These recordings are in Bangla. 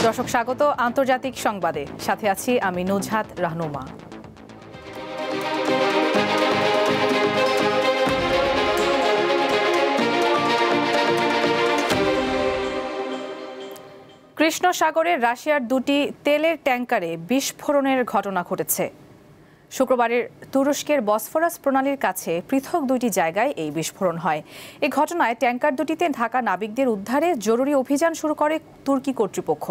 দর্শক স্বাগত আন্তর্জাতিক সংবাদে, সাথে আছি আমি নুজহাত রাহনুমা। কৃষ্ণ সাগরে রাশিয়ার দুটি তেলের ট্যাঙ্কারে বিস্ফোরণের ঘটনা ঘটেছে। শুক্রবারের তুরস্কের বসফরাস প্রণালীর কাছে পৃথক দুইটি জায়গায় এই বিস্ফোরণ হয়। এই ঘটনায় ট্যাঙ্কার দুটিতে ঢাকা নাবিকদের উদ্ধারে জরুরি অভিযান শুরু করে তুর্কি কর্তৃপক্ষ।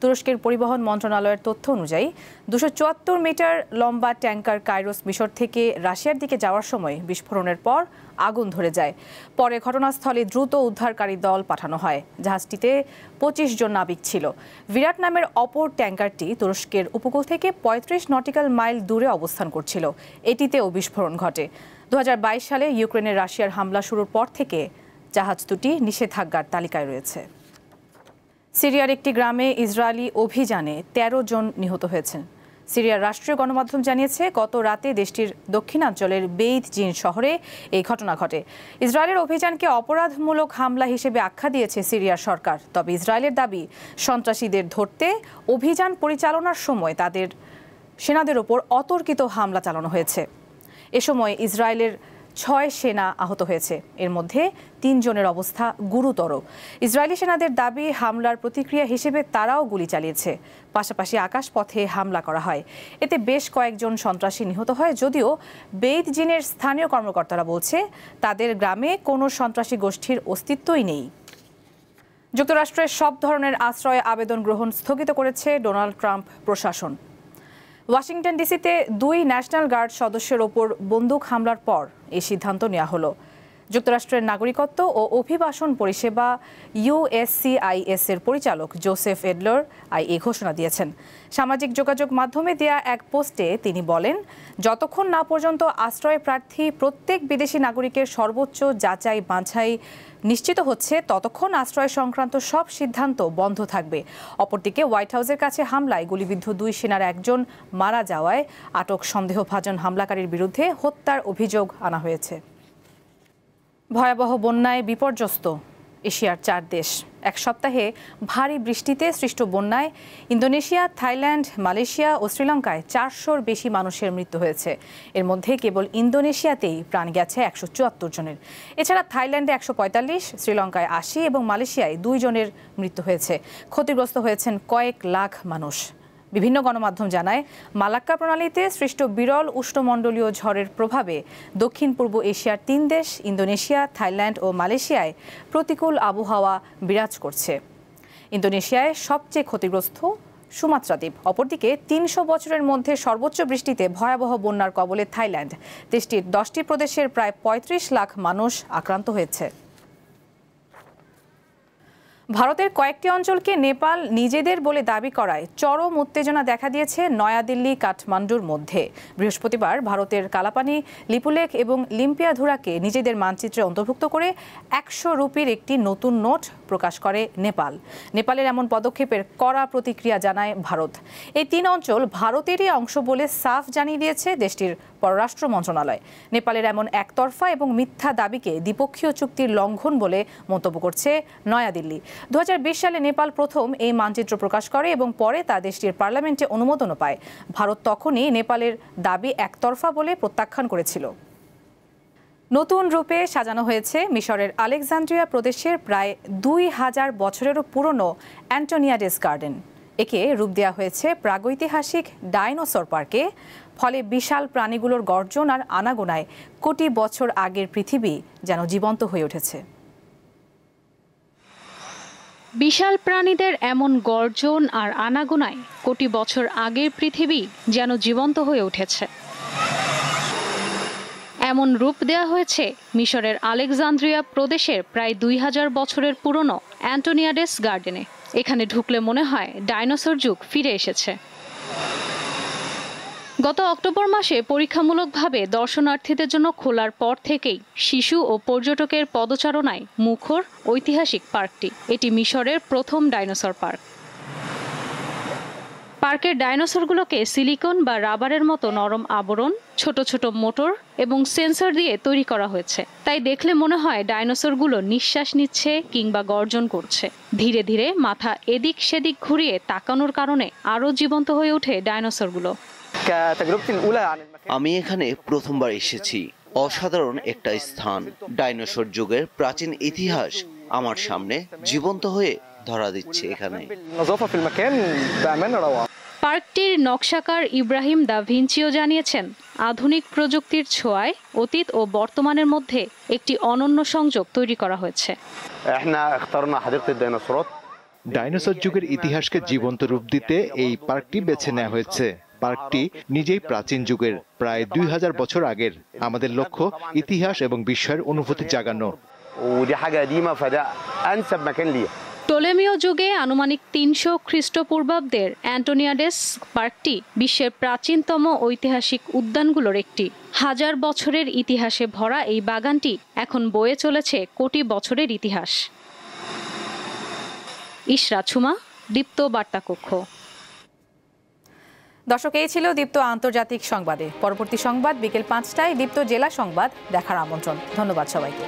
তুরস্কের পরিবহন মন্ত্রণালয়ের তথ্য অনুযায়ী ২৭৪ মিটার লম্বা ট্যাঙ্কার কাইরোস মিশর থেকে রাশিয়ার দিকে যাওয়ার সময় বিস্ফোরণের পর আগুন ধরে যায়। পরে ঘটনাস্থলে দ্রুত উদ্ধারকারী দল পাঠানো হয়। জাহাজটিতে ২৫ জন নাবিক ছিল। বিরাট নামের অপর ট্যাঙ্কারটি তুরস্কের উপকূল থেকে ৩৫ নটিক্যাল মাইল দূরে অবস্থান করছিল। এটিতেও বিস্ফোরণ ঘটে। ২০২২ সালে ইউক্রেনের রাশিয়ার হামলা শুরুর পর থেকে জাহাজ দুটি নিষেধাজ্ঞার তালিকায় রয়েছে। সিরিয়ার একটি গ্রামে ইসরায়েলি অভিযানে ১৩ জন নিহত হয়েছেন। সিরিয়ার রাষ্ট্রীয় গণমাধ্যম জানিয়েছে, গত রাতে দেশটির দক্ষিণাঞ্চলের বেইত জিন শহরে এই ঘটনা ঘটে। ইসরায়েলের অভিযানকে অপরাধমূলক হামলা হিসেবে আখ্যা দিয়েছে সিরিয়ার সরকার। তবে ইসরায়েলের দাবি, সন্ত্রাসীদের ধরতে অভিযান পরিচালনার সময় তাদের সেনাদের ওপর অতর্কিত হামলা চালানো হয়েছে। এ সময় ইসরায়েলের ৬ সেনা আহত হয়েছে। এর মধ্যে ৩ জনের অবস্থা গুরুতর। ইসরায়েলি সেনাদের দাবি, হামলার প্রতিক্রিয়া হিসেবে তারাও গুলি চালিয়েছে। পাশাপাশি আকাশপথে হামলা করা হয়। এতে বেশ কয়েকজন সন্ত্রাসী নিহত হয়। যদিও বেইত জিনের স্থানীয় কর্মকর্তারা বলছে, তাদের গ্রামে কোনো সন্ত্রাসী গোষ্ঠীর অস্তিত্বই নেই। যুক্তরাষ্ট্রের সব ধরনের আশ্রয় আবেদন গ্রহণ স্থগিত করেছে ডোনাল্ড ট্রাম্প প্রশাসন। ওয়াশিংটন ডিসিতে ২ ন্যাশনাল গার্ড সদস্যের ওপর বন্দুক হামলার পর এই সিদ্ধান্ত নেওয়া হলো। যুক্তরাষ্ট্রের নাগরিকত্ব ও অভিবাসন পরিষেবা USCIS এর পরিচালক জোসেফ এডলার এই ঘোষণা দিয়েছেন। সামাজিক যোগাযোগ মাধ্যমে দেয়া এক পোস্টে তিনি বলেন, যতক্ষণ না পর্যন্ত আশ্রয় প্রার্থী প্রত্যেক বিদেশি নাগরিকের সর্বোচ্চ যাচাই বাছাই নিশ্চিত হচ্ছে, ততক্ষণ আশ্রয় সংক্রান্ত সব সিদ্ধান্ত বন্ধ থাকবে। অপরদিকে হোয়াইট হাউসের কাছে হামলায় গুলিবিদ্ধ ২ সেনার একজন মারা যাওয়ায় আটক সন্দেহভাজন হামলাকারীর বিরুদ্ধে হত্যার অভিযোগ আনা হয়েছে। ভয়াবহ বন্যায় বিপর্যস্ত এশিয়ার ৪ দেশ। এক সপ্তাহে ভারী বৃষ্টিতে সৃষ্ট বন্যায় ইন্দোনেশিয়া, থাইল্যান্ড, মালয়েশিয়া ও শ্রীলঙ্কায় ৪০০-র বেশি মানুষের মৃত্যু হয়েছে। এর মধ্যে কেবল ইন্দোনেশিয়াতেই প্রাণ গেছে ১৭৪ জনের। এছাড়া থাইল্যান্ডে ১৪৫, শ্রীলঙ্কায় ৮০ এবং মালয়েশিয়ায় ২ জনের মৃত্যু হয়েছে। ক্ষতিগ্রস্ত হয়েছেন কয়েক লাখ মানুষ। বিভিন্ন গণমাধ্যম জানায়, মালাক্কা প্রণালীতে সৃষ্ট বিরল উষ্ণমণ্ডলীয় ঝড়ের প্রভাবে দক্ষিণ পূর্ব এশিয়ার ৩ দেশ ইন্দোনেশিয়া, থাইল্যান্ড ও মালয়েশিয়ায় প্রতিকূল আবহাওয়া বিরাজ করছে। ইন্দোনেশিয়ায় সবচেয়ে ক্ষতিগ্রস্ত সুমাত্রা দ্বীপ। অপরদিকে ৩০০ বছরের মধ্যে সর্বোচ্চ বৃষ্টিতে ভয়াবহ বন্যার কবলে থাইল্যান্ড। দেশটির ১০টি প্রদেশের প্রায় ৩৫ লাখ মানুষ আক্রান্ত হয়েছে। ভারতের কয়েকটি অঞ্চলকে নেপাল নিজেদের বলে দাবি করায় চরম উত্তেজনা দেখা দিয়েছে নয়াদিল্লি কাঠমান্ডুর মধ্যে। বৃহস্পতিবার ভারতের কালাপানি, লিপুলেখ এবং লিম্পিয়াধুরাকে নিজেদের মানচিত্রে অন্তর্ভুক্ত করে ১০০ রুপির একটি নতুন নোট প্রকাশ করে নেপাল। নেপালের এমন পদক্ষেপের কড়া প্রতিক্রিয়া জানায় ভারত। এই ৩ অঞ্চল ভারতেরই অংশ বলে সাফ জানিয়ে দিয়েছে দেশটির পররাষ্ট্র মন্ত্রণালয়। নেপালের এমন একতরফা এবং মিথ্যা দাবিকে দ্বিপক্ষীয় চুক্তির লঙ্ঘন বলে মন্তব্য করছে নয়াদিল্লি। ২০২০ সালে নেপাল প্রথম এই মানচিত্র প্রকাশ করে এবং পরে তা দেশটির পার্লামেন্টে অনুমোদনও পায়। ভারত তখনই নেপালের দাবি একতরফা বলে প্রত্যাখ্যান করেছিল। নতুন রূপে সাজানো হয়েছে মিশরের আলেকজান্দ্রিয়া প্রদেশের প্রায় ২০০০ বছরেরও পুরনো অ্যান্টোনিয়াডেস গার্ডেন। একে রূপ দেওয়া হয়েছে প্রাগৈতিহাসিক ডাইনোসর পার্কে। ফলে বিশাল প্রাণীগুলোর গর্জন আর আনাগোনায় কোটি বছর আগের পৃথিবী যেন জীবন্ত হয়ে উঠেছে। বিশাল প্রাণীদের এমন গর্জন আর আনাগোনায় কোটি বছর আগের পৃথিবী যেন জীবন্ত হয়ে উঠেছে। এমন রূপ দেয়া হয়েছে মিশরের আলেকজান্দ্রিয়া প্রদেশের প্রায় ২০০০ বছরের পুরনো অ্যান্টোনিয়াডেস গার্ডেনে। এখানে ঢুকলে মনে হয় ডাইনোসর যুগ ফিরে এসেছে। গত অক্টোবর মাসে পরীক্ষামূলকভাবে দর্শনার্থীদের জন্য খোলার পর থেকেই শিশু ও পর্যটকের পদচারণায় মুখর ঐতিহাসিক পার্কটি। এটি মিশরের প্রথম ডাইনোসর পার্ক। পার্কের ডাইনোসরগুলোকে সিলিকন বা রাবারের মতো নরম আবরণ, ছোট ছোট মোটর এবং সেন্সর দিয়ে তৈরি করা হয়েছে। তাই দেখলে মনে হয় ডাইনোসরগুলো নিঃশ্বাস নিচ্ছে কিংবা গর্জন করছে। ধীরে ধীরে মাথা এদিক সেদিক ঘুরিয়ে তাকানোর কারণে আরও জীবন্ত হয়ে ওঠে ডাইনোসরগুলো। আমি এখানে প্রথমবার এসেছি। অসাধারণ একটা স্থান। ডাইনোসর যুগের প্রাচীন ইতিহাস আমার সামনে জীবন্ত হয়ে ধরা দিচ্ছে এখানে। পার্কটির নকশাকার ইব্রাহিম দা ভিঞ্চিও জানিয়েছেন, আধুনিক প্রযুক্তির ছোঁয়ায় অতীত ও বর্তমানের মধ্যে একটি অনন্য সংযোগ তৈরি করা হয়েছে। ডাইনোসর যুগের ইতিহাসকে জীবন্ত রূপ দিতে এই পার্কটি বেছে নেওয়া হয়েছে। পার্কটি নিজেই প্রাচীন যুগের, প্রায় 2000 বছর আগের। আমাদের লক্ষ্য ইতিহাস এবং বিস্ময়ের অনুভূতি জাগানো। টলেমীয় যুগে আনুমানিক 300 খ্রিস্টপূর্বাব্দের অ্যান্টোনিয়াডেস পার্কটি বিশ্বের প্রাচীনতম ঐতিহাসিক উদ্যানগুলোর একটি। 1000 বছরের ইতিহাসে ভরা এই বাগানটি এখন বয়ে চলেছে কোটি বছরের ইতিহাস। ইশরা ছুমা, দীপ্ত বার্তা কক্ষ। দর্শক, এই ছিল দীপ্ত আন্তর্জাতিক সংবাদে। পরবর্তী সংবাদ বিকেল 5টায় দীপ্ত জেলা সংবাদ দেখার আমন্ত্রণ। ধন্যবাদ সবাইকে।